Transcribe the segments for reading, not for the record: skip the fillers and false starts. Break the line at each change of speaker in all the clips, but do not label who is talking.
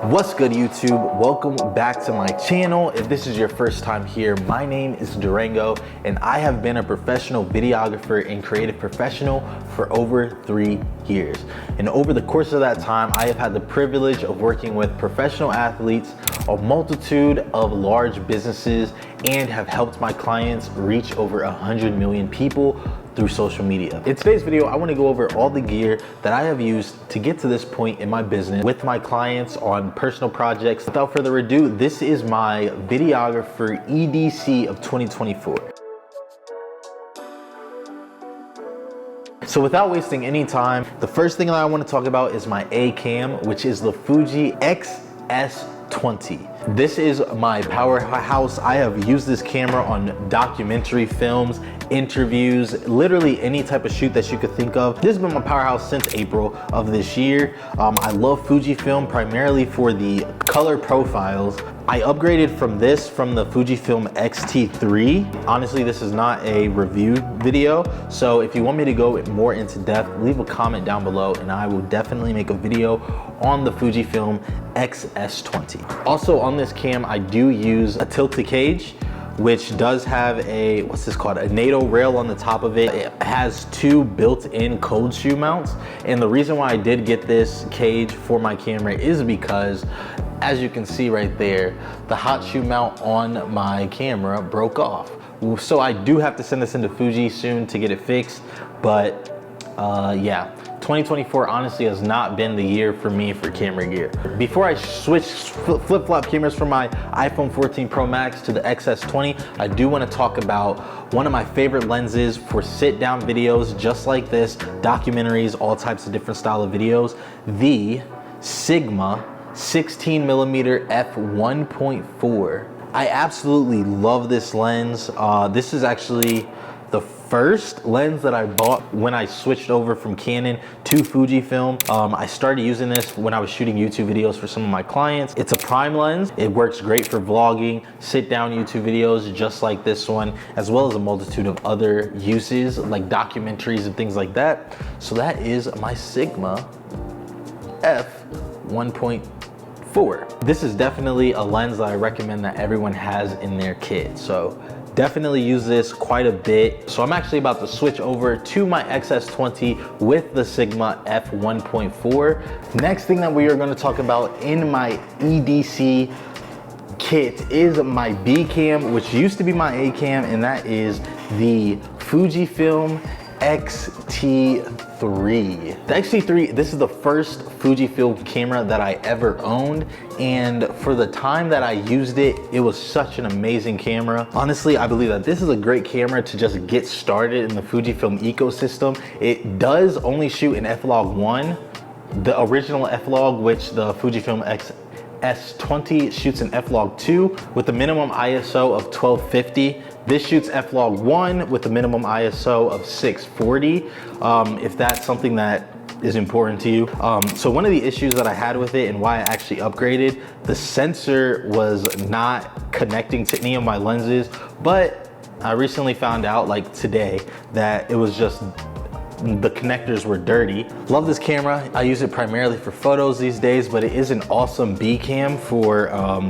What's good, YouTube? Welcome back to my channel. If this is your first time here, my name is Durango and I have been a professional videographer and creative professional for over 3 years. And over the course of that time, I have had the privilege of working with professional athletes, a multitude of large businesses, and have helped my clients reach over 100 million people through social media. In today's video, I want to go over all the gear that I have used to get to this point in my business with my clients on personal projects. Without further ado, this is my Videographer EDC of 2024. So without wasting any time, the first thing that I want to talk about is my A cam, which is the Fuji XS20. This is my powerhouse. I have used this camera on documentary films, interviews, literally any type of shoot that you could think of. This has been my powerhouse since April of this year. I love Fujifilm primarily for the color profiles. I upgraded from the Fujifilm X-T3. Honestly, this is not a review video, so if you want me to go more into depth, leave a comment down below and I will definitely make a video on the Fujifilm XS20. Also on this cam, I do use a tilted cage, which does have a, what's this called? A NATO rail on the top of it. It has 2 built-in cold shoe mounts. And the reason why I did get this cage for my camera is because, as you can see right there, the hot shoe mount on my camera broke off. So I do have to send this into Fuji soon to get it fixed. But yeah, 2024 honestly has not been the year for me for camera gear. Before I switch flip-flop cameras from my iPhone 14 Pro Max to the XS20, I do want to talk about one of my favorite lenses for sit-down videos just like this, documentaries, all types of different style of videos, the Sigma 16mm f1.4. I absolutely love this lens. This is actually the first lens that I bought when I switched over from Canon to Fujifilm. I started using this when I was shooting YouTube videos for some of my clients. It's a prime lens. It works great for vlogging, sit down YouTube videos just like this one, as well as a multitude of other uses like documentaries and things like that. So that is my Sigma f1.4. This is definitely a lens that I recommend that everyone has in their kit. So definitely use this quite a bit. So I'm actually about to switch over to my XS20 with the Sigma f1.4. Next thing that we are going to talk about in my EDC kit is my B cam, which used to be my A cam, and that is the Fujifilm X-T3. The X-T3, this is the first Fujifilm camera that I ever owned, and for the time that I used it, it was such an amazing camera. Honestly, I believe that this is a great camera to just get started in the Fujifilm ecosystem. It does only shoot in f-log1, the original f-log, which the Fujifilm S20 shoots in f-log2 with a minimum ISO of 1250. This shoots f-log1 with a minimum ISO of 640, if that's something that is important to you. So one of the issues that I had with it and why I actually upgraded, the sensor was not connecting to any of my lenses, but I recently found out, like today, that it was just the connectors were dirty. Love this camera. I use it primarily for photos these days, but it is an awesome B cam for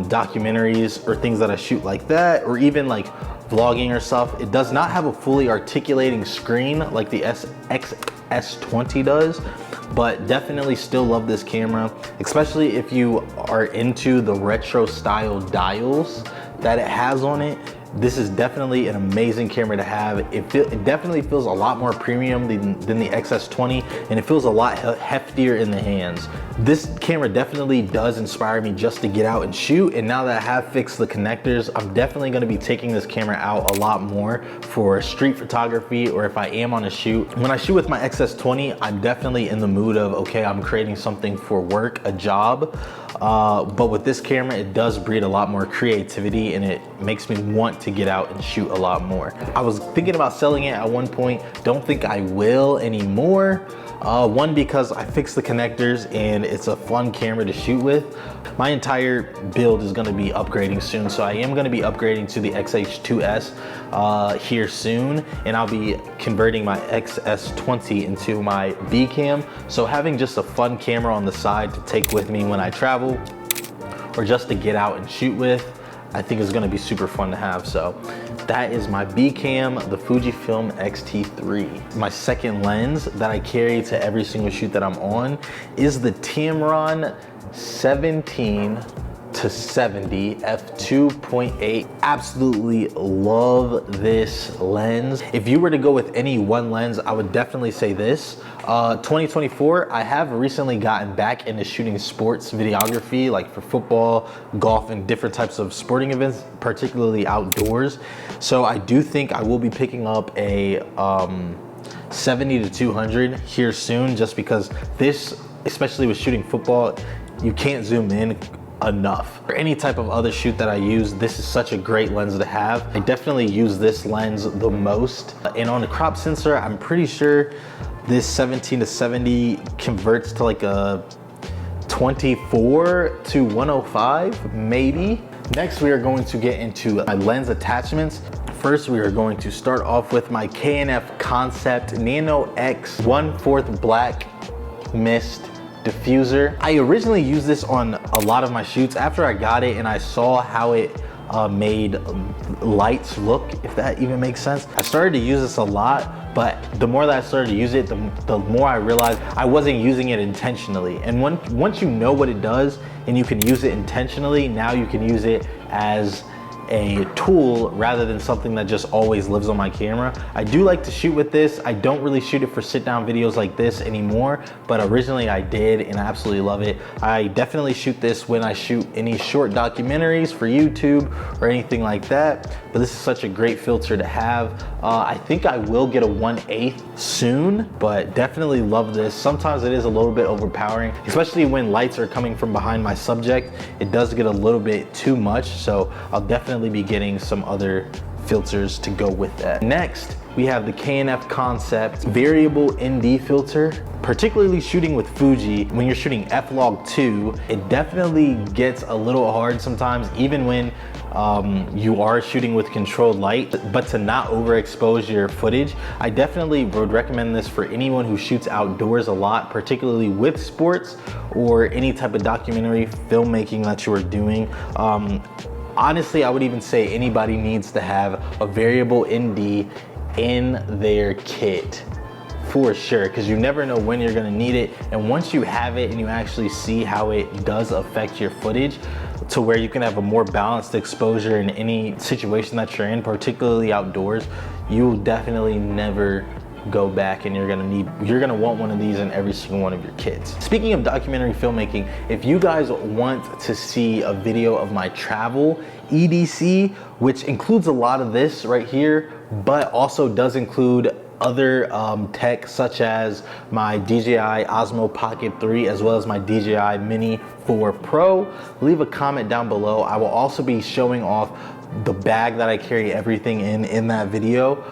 documentaries or things that I shoot like that, or even like vlogging or stuff. It does not have a fully articulating screen like the XS20 does, but definitely still love this camera, especially if you are into the retro style dials that it has on it. This is definitely an amazing camera to have. It definitely feels a lot more premium than the XS20, and it feels a lot heftier in the hands. This camera definitely does inspire me just to get out and shoot, and now that I have fixed the connectors, I'm definitely gonna be taking this camera out a lot more for street photography, or if I am on a shoot. When I shoot with my XS20, I'm definitely in the mood of, okay, I'm creating something for work, a job. But with this camera, it does breed a lot more creativity and it makes me want to get out and shoot a lot more. I was thinking about selling it at one point. Don't think I will anymore. One, because I fixed the connectors and it's a fun camera to shoot with. My entire build is gonna be upgrading soon, so I am gonna be upgrading to the XH2S here soon, and I'll be converting my XS20 into my B cam. So having just a fun camera on the side to take with me when I travel or just to get out and shoot with, I think is gonna be super fun to have. So that is my B-Cam, the Fujifilm X-T3. My second lens that I carry to every single shoot that I'm on is the Tamron 17 to 70 f2.8. Absolutely love this lens. If you were to go with any one lens, I would definitely say this. 2024, I have recently gotten back into shooting sports videography, like for football, golf, and different types of sporting events, particularly outdoors. So I do think I will be picking up a 70 to 200 here soon, just because this, especially with shooting football, you can't zoom in enough. For any type of other shoot that I use, this is such a great lens to have. I definitely use this lens the most. And on the crop sensor, I'm pretty sure this 17 to 70 converts to like a 24 to 105, maybe. Next, we are going to get into my lens attachments. First, we are going to start off with my K&F Concept Nano X 1/4 black mist diffuser. I originally used this on a lot of my shoots. After I got it and I saw how it made lights look, if that even makes sense, I started to use this a lot, but the more that I started to use it, the more I realized I wasn't using it intentionally. And once you know what it does and you can use it intentionally, now you can use it as a tool rather than something that just always lives on my camera. I do like to shoot with this. I don't really shoot it for sit down videos like this anymore, but originally I did and I absolutely love it. I definitely shoot this when I shoot any short documentaries for YouTube or anything like that, but this is such a great filter to have. I think I will get a 1/8 soon, but definitely love this. Sometimes it is a little bit overpowering, especially when lights are coming from behind my subject. It does get a little bit too much, so I'll definitely be getting some other filters to go with that. Next, we have the K&F Concept Variable ND filter. Particularly shooting with Fuji, when you're shooting F-Log2, it definitely gets a little hard sometimes, even when you are shooting with controlled light, but to not overexpose your footage. I definitely would recommend this for anyone who shoots outdoors a lot, particularly with sports or any type of documentary filmmaking that you are doing. Honestly, I would even say anybody needs to have a variable ND in their kit for sure, because you never know when you're gonna need it. And once you have it and you actually see how it does affect your footage to where you can have a more balanced exposure in any situation that you're in, particularly outdoors, you will definitely never go back, and you're gonna want one of these in every single one of your kits. Speaking of documentary filmmaking, if you guys want to see a video of my travel EDC, which includes a lot of this right here, but also does include other tech such as my DJI Osmo Pocket 3 as well as my DJI Mini 4 Pro, leave a comment down below. I will also be showing off the bag that I carry everything in that video,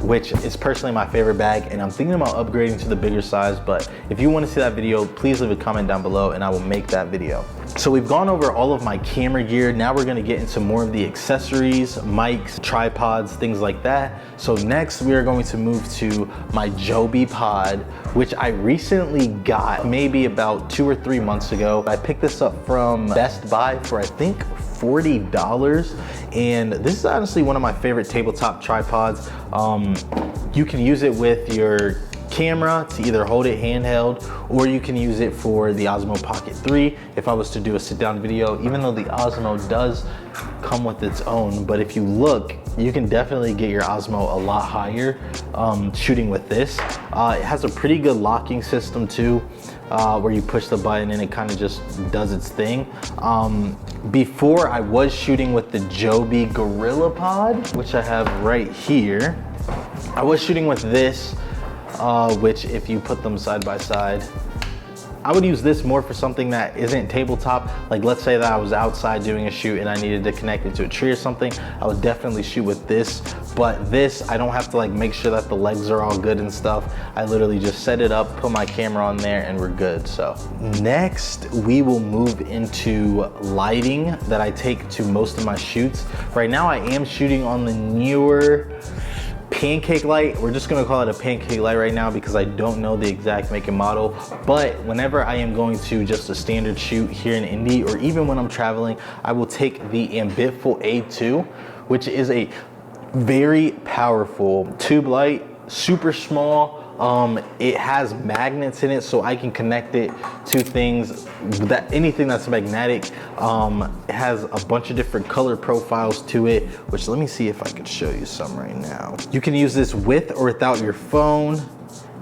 which is personally my favorite bag, and I'm thinking about upgrading to the bigger size. But if you want to see that video, please leave a comment down below and I will make that video. So we've gone over all of my camera gear. Now we're gonna get into more of the accessories, mics, tripods, things like that. So next we are going to move to my Joby pod, which I recently got maybe about 2 or 3 months ago. I picked this up from Best Buy for I think $40, and this is honestly one of my favorite tabletop tripods. You can use it with your camera to either hold it handheld, or you can use it for the Osmo Pocket 3 if I was to do a sit down video, even though the Osmo does come with its own. But if you look, you can definitely get your Osmo a lot higher shooting with this. It has a pretty good locking system too, where you push the button and it kind of just does its thing. Before I was shooting with the Joby Gorilla Pod, which I have right here. I was shooting with this, which if you put them side by side, I would use this more for something that isn't tabletop. Like let's say that I was outside doing a shoot and I needed to connect it to a tree or something, I would definitely shoot with this. But this, I don't have to like make sure that the legs are all good and stuff. I literally just set it up, put my camera on there, and we're good. So next we will move into lighting that I take to most of my shoots. Right now I am shooting on the newer pancake light. We're just gonna call it a pancake light right now because I don't know the exact make and model. But whenever I am going to just a standard shoot here in Indy, or even when I'm traveling, I will take the Ambitful A2, which is a very powerful tube light, super small. It has magnets in it, so I can connect it to things, anything that's magnetic. It has a bunch of different color profiles to it, which let me see if I can show you some right now. You can use this with or without your phone,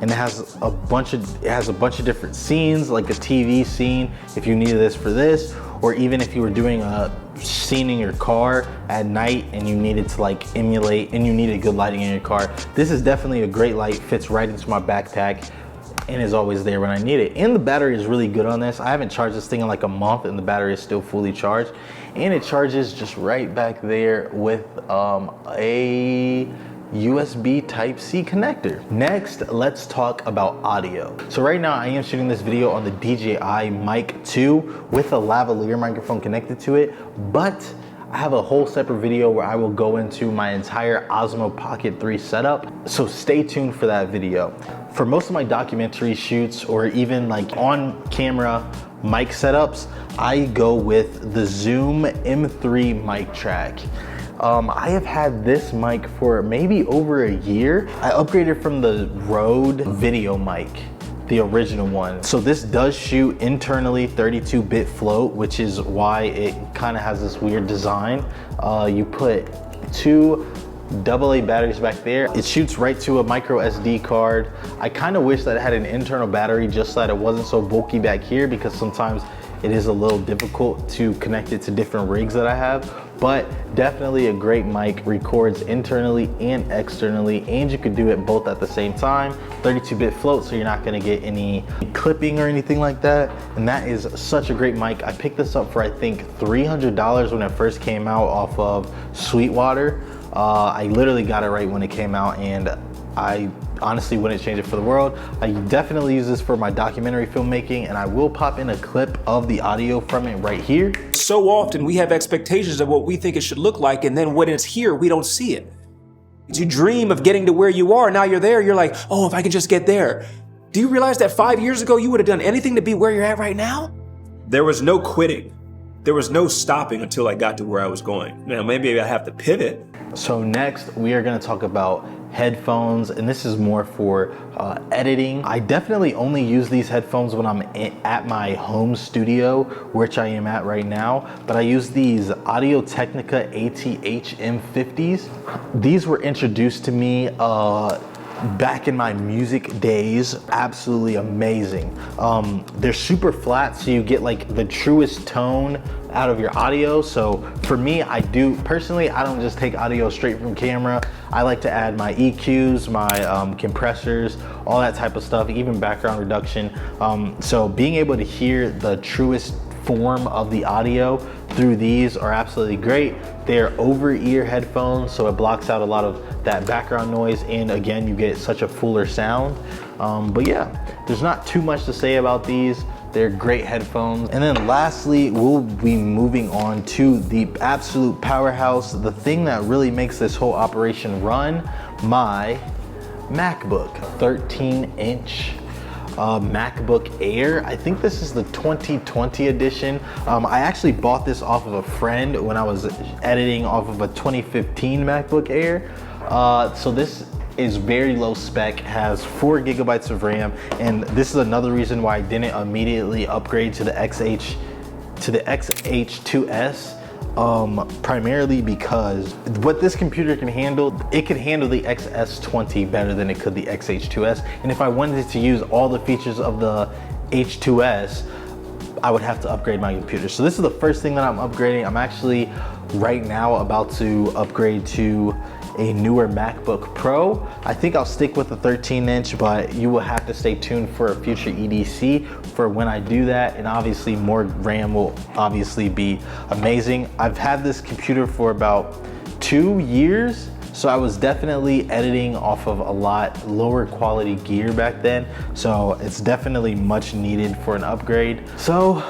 and it has a bunch of different scenes, like a TV scene if you needed this for this, or even if you were doing a scene in your car at night and you needed to like emulate and you needed good lighting in your car. This is definitely a great light, fits right into my backpack and is always there when I need it. And the battery is really good on this. I haven't charged this thing in like a month and the battery is still fully charged, and it charges just right back there with a USB Type-C connector. Next, let's talk about audio. So right now I am shooting this video on the DJI Mic 2 with a lavalier microphone connected to it, but I have a whole separate video where I will go into my entire Osmo Pocket 3 setup, so stay tuned for that video. For most of my documentary shoots or even like on camera mic setups, I go with the Zoom M3 mic track. I have had this mic for maybe over a year. I upgraded from the Rode video mic, the original one. So this does shoot internally 32-bit float, which is why it kind of has this weird design. You put two AA batteries back there. It shoots right to a micro SD card. I kind of wish that it had an internal battery just so that it wasn't so bulky back here, because sometimes it is a little difficult to connect it to different rigs that I have. But definitely a great mic, records internally and externally, and you could do it both at the same time. 32-bit float, so you're not gonna get any clipping or anything like that. And that is such a great mic. I picked this up for I think $300 when it first came out off of Sweetwater. I literally got it right when it came out, and I honestly wouldn't change it for the world. I definitely use this for my documentary filmmaking, and I will pop in a clip of the audio from it right here.
So often we have expectations of what we think it should look like, and then when it's here, we don't see it. You dream of getting to where you are, now you're there, you're like, oh, if I can just get there. Do you realize that 5 years ago, you would have done anything to be where you're at right now? There was no quitting. There was no stopping until I got to where I was going. Now, maybe I have to pivot.
So next, we are gonna talk about headphones, and this is more for editing. I definitely only use these headphones when I'm at my home studio, which I am at right now, but I use these Audio-Technica ATH M50s. These were introduced to me back in my music days. Absolutely amazing. They're super flat, so you get like the truest tone out of your audio. So for me, I don't just take audio straight from camera. I like to add my EQs, my compressors, all that type of stuff, even background reduction. So being able to hear the truest form of the audio through these are absolutely great. They're over-ear headphones, so it blocks out a lot of that background noise, and again, you get such a fuller sound. But yeah, there's not too much to say about these. They're great headphones. And then lastly, we'll be moving on to the absolute powerhouse, the thing that really makes this whole operation run, my MacBook. 13-inch MacBook Air. I think this is the 2020 edition. I actually bought this off of a friend when I was editing off of a 2015 MacBook Air. So this is very low spec, has 4 gigabytes of RAM, and this is another reason why I didn't immediately upgrade to the XH2S. Primarily because what this computer can handle, it can handle the XS20 better than it could the XH2S. And if I wanted to use all the features of the H2S, I would have to upgrade my computer. So this is the first thing that I'm upgrading. I'm actually right now about to upgrade to a newer MacBook Pro. I think I'll stick with the 13-inch, but you will have to stay tuned for a future EDC for when I do that. And obviously more RAM will obviously be amazing. I've had this computer for about 2 years, So I was definitely editing off of a lot lower quality gear back then. So it's definitely much needed for an upgrade. So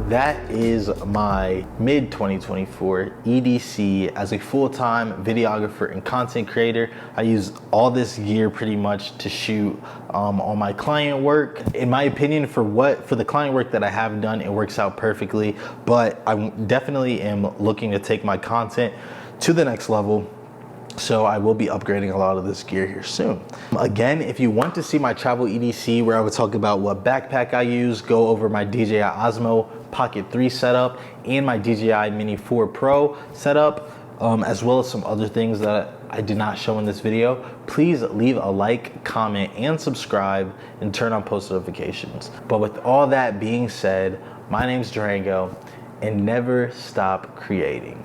that is my mid 2024 EDC as a full-time videographer and content creator. I use all this gear pretty much to shoot all my client work. In my opinion, for the client work that I have done, it works out perfectly, but I definitely am looking to take my content to the next level. So I will be upgrading a lot of this gear here soon. Again, if you want to see my travel EDC where I would talk about what backpack I use, go over my DJI Osmo Pocket 3 setup and my DJI Mini 4 Pro setup, as well as some other things that I did not show in this video, please leave a like, comment, and subscribe and turn on post notifications. But with all that being said, my name's Durango, and never stop creating.